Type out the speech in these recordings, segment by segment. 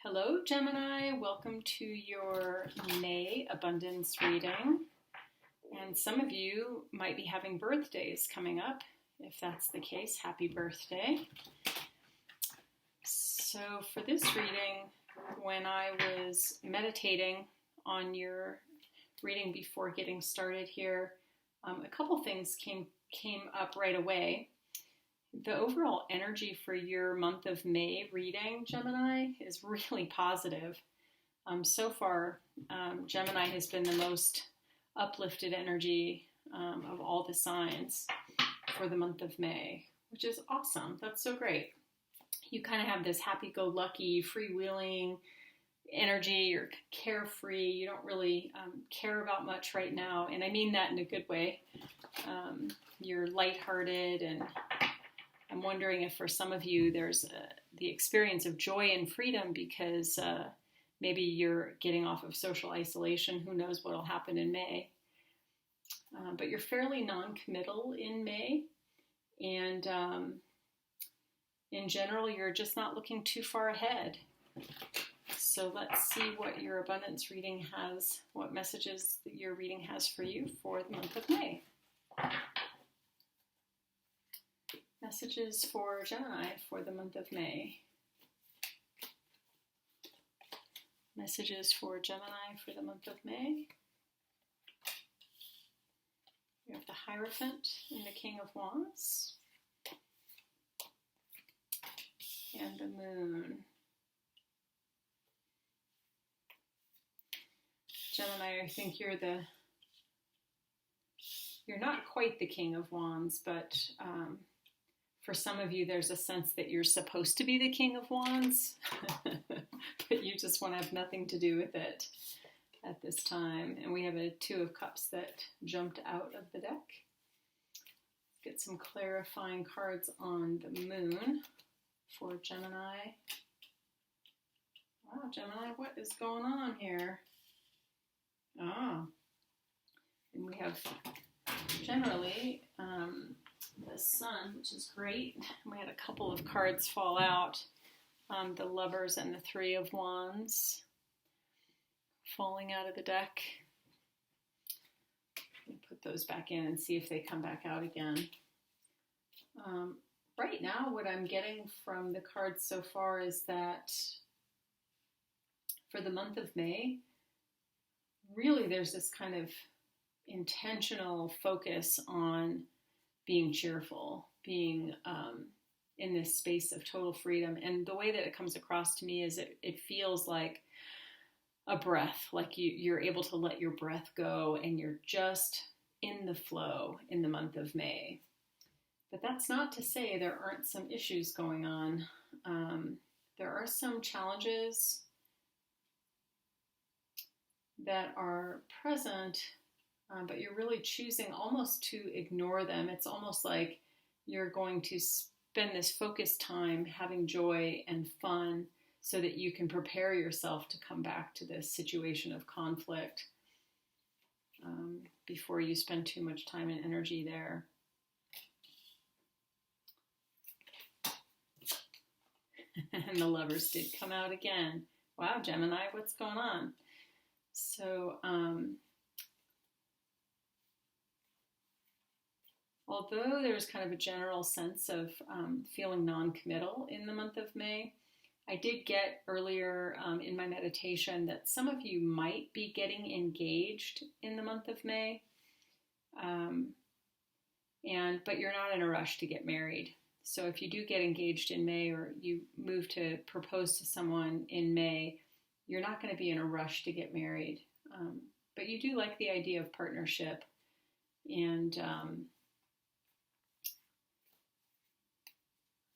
Hello, Gemini. Welcome to your May abundance reading. And some of you might be having birthdays coming up. If that's the case, happy birthday. So for this reading, when I was meditating on your reading before getting started here, a couple things came up right away. The overall energy for your month of May reading, Gemini, is really positive. So far, Gemini has been the most uplifted energy of all the signs for the month of May, which is awesome. That's so great. You kind of have this happy-go-lucky, freewheeling energy. You're carefree. You don't really care about much right now, and I mean that in a good way. You're lighthearted, and I'm wondering if for some of you there's the experience of joy and freedom because maybe you're getting off of social isolation. Who knows what will happen in May. But you're fairly non-committal in May. And in general, you're just not looking too far ahead. So let's see what your abundance reading has, what messages that your reading has for you for the month of May. Messages for Gemini for the month of May. Messages for Gemini for the month of May. We have the Hierophant and the King of Wands. And the Moon. Gemini, I think you're not quite the King of Wands, but for some of you, there's a sense that you're supposed to be the King of Wands, but you just want to have nothing to do with it at this time. And we have a Two of Cups that jumped out of the deck. Get some clarifying cards on the Moon for Gemini. Wow, Gemini, what is going on here? Ah, and we have generally the Sun, which is great. We had a couple of cards fall out. The Lovers and the Three of Wands falling out of the deck. Put those back in and see if they come back out again. Right now, what I'm getting from the cards so far is that for the month of May, really there's this kind of intentional focus on being cheerful, being in this space of total freedom. And the way that it comes across to me is it feels like a breath, like you're able to let your breath go and you're just in the flow in the month of May. But that's not to say there aren't some issues going on. There are some challenges that are present, but you're really choosing almost to ignore them. It's almost like you're going to spend this focused time having joy and fun so that you can prepare yourself to come back to this situation of conflict before you spend too much time and energy there. And the Lovers did come out again. Wow, Gemini, what's going on? So, although there's kind of a general sense of feeling non-committal in the month of May, I did get earlier in my meditation that some of you might be getting engaged in the month of May, but you're not in a rush to get married. So if you do get engaged in May or you move to propose to someone in May, you're not going to be in a rush to get married. But you do like the idea of partnership. And are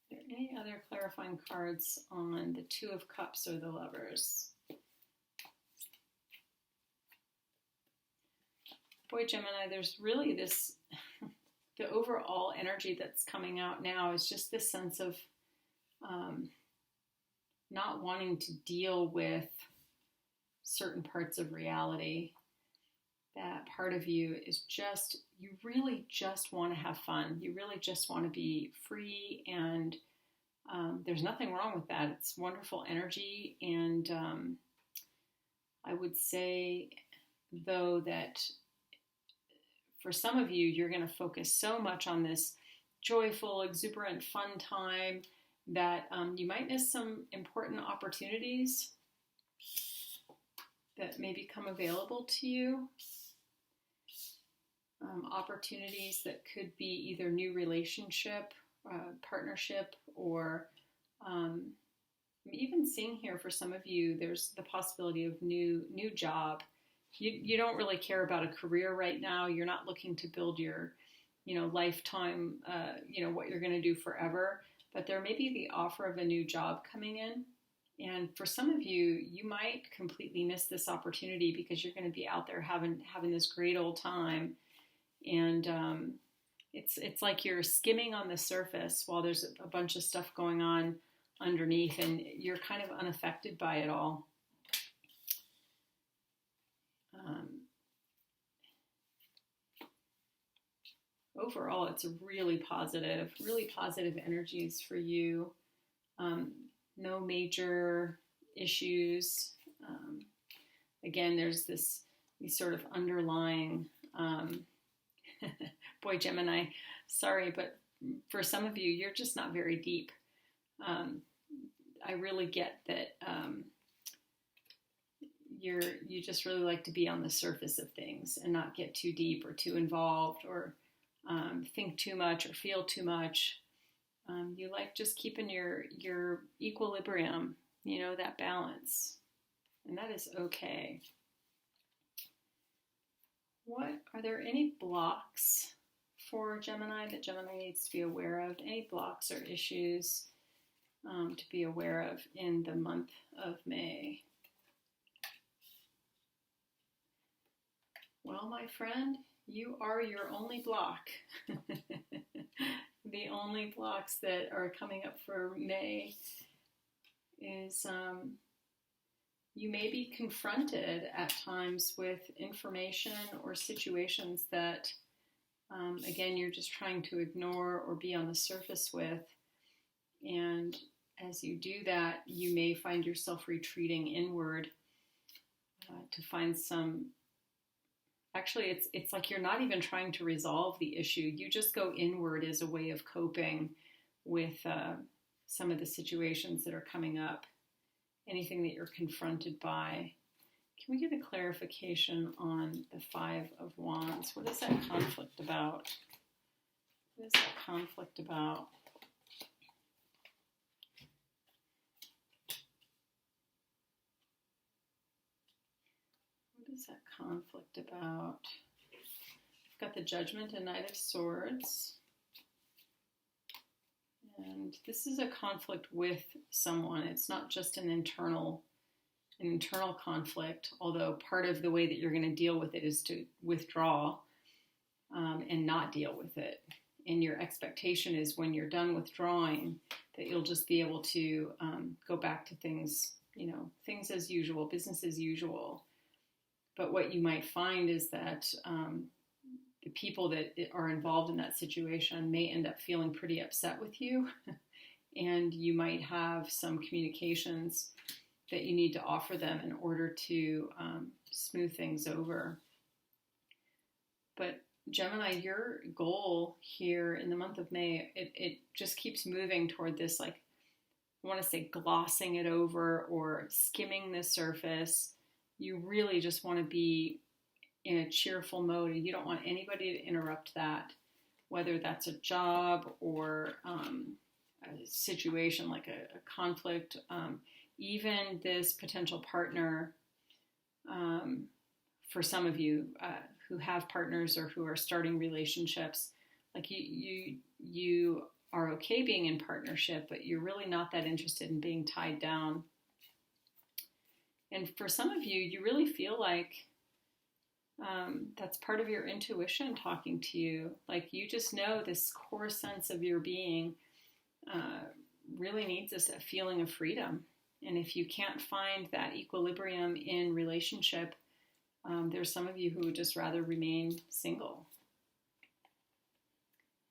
there any other clarifying cards on the Two of Cups or the Lovers? Boy, Gemini, there's really this, the overall energy that's coming out now is just this sense of not wanting to deal with certain parts of reality. That part of you is just, you really just want to have fun. You really just want to be free and there's nothing wrong with that. It's wonderful energy. And I would say, though, that for some of you, you're going to focus so much on this joyful, exuberant, fun time that you might miss some important opportunities that may become available to you. Opportunities that could be either new relationship, partnership, or even seeing here for some of you, there's the possibility of new job. You don't really care about a career right now. You're not looking to build your, lifetime, what you're going to do forever. But there may be the offer of a new job coming in. And for some of you, you might completely miss this opportunity because you're going to be out there having this great old time. And it's like you're skimming on the surface while there's a bunch of stuff going on underneath, and you're kind of unaffected by it all. Overall, it's a really positive energies for you. No major issues. Again, there's these sort of underlying, boy, Gemini, sorry, but for some of you, you're just not very deep. I really get that you just really like to be on the surface of things and not get too deep or too involved or think too much or feel too much. You like just keeping your equilibrium, that balance, and that is okay. Are there any blocks for Gemini that Gemini needs to be aware of? Any blocks or issues to be aware of in the month of May? Well, my friend, you are your only block. The only blocks that are coming up for May is you may be confronted at times with information or situations that, again, you're just trying to ignore or be on the surface with. And as you do that, you may find yourself retreating inward to find some. Actually, it's like you're not even trying to resolve the issue. You just go inward as a way of coping with some of the situations that are coming up, anything that you're confronted by. Can we get a clarification on the Five of Wands? What is that conflict about? What is that conflict about? What is that conflict about? I've got the Judgment and Knight of Swords. And this is a conflict with someone. It's not just an internal conflict, although part of the way that you're going to deal with it is to withdraw and not deal with it. And your expectation is when you're done withdrawing that you'll just be able to go back to things, things as usual, business as usual. But what you might find is that the people that are involved in that situation may end up feeling pretty upset with you. And you might have some communications that you need to offer them in order to smooth things over. But Gemini, your goal here in the month of May, it just keeps moving toward this, like, I want to say glossing it over or skimming the surface. You really just want to be in a cheerful mode. You don't want anybody to interrupt that, whether that's a job or a situation like a conflict, even this potential partner. For some of you who have partners or who are starting relationships, like you are okay being in partnership, but you're really not that interested in being tied down. And for some of you, you really feel like that's part of your intuition talking to you. Like you just know this core sense of your being really needs a feeling of freedom. And if you can't find that equilibrium in relationship, there's some of you who would just rather remain single.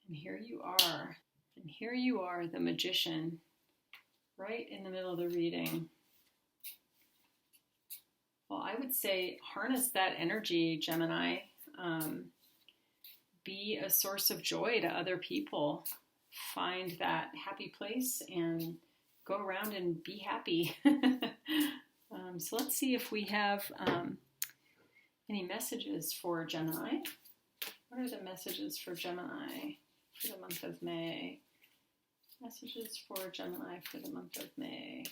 And here you are. And here you are, the Magician, right in the middle of the reading. Well, I would say harness that energy, Gemini. Be a source of joy to other people. Find that happy place and go around and be happy. So let's see if we have any messages for Gemini. What are the messages for Gemini for the month of May? Messages for Gemini for the month of May.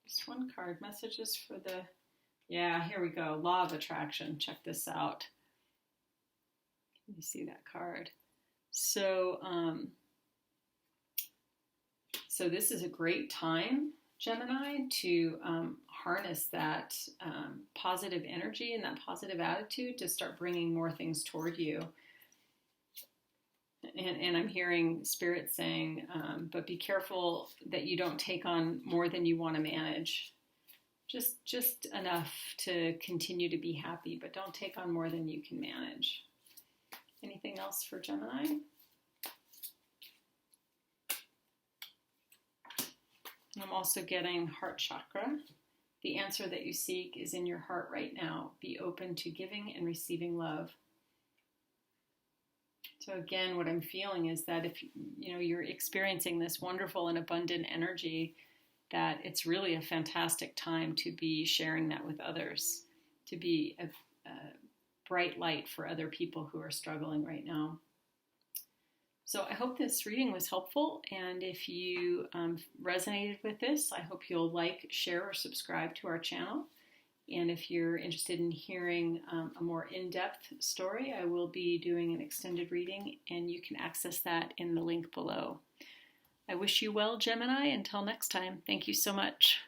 Just one card. Messages for the... Yeah, here we go. Law of Attraction. Check this out. Can you see that card? So, so this is a great time, Gemini, to harness that positive energy and that positive attitude to start bringing more things toward you. And I'm hearing Spirit saying, but be careful that you don't take on more than you want to manage. Just enough to continue to be happy, but don't take on more than you can manage. Anything else for Gemini? I'm also getting heart chakra. The answer that you seek is in your heart right now. Be open to giving and receiving love. So again, what I'm feeling is that if you're experiencing this wonderful and abundant energy, that it's really a fantastic time to be sharing that with others, to be a bright light for other people who are struggling right now. So I hope this reading was helpful, and if you resonated with this, I hope you'll like, share, or subscribe to our channel. And if you're interested in hearing a more in-depth story, I will be doing an extended reading, and you can access that in the link below. I wish you well, Gemini. Until next time, thank you so much.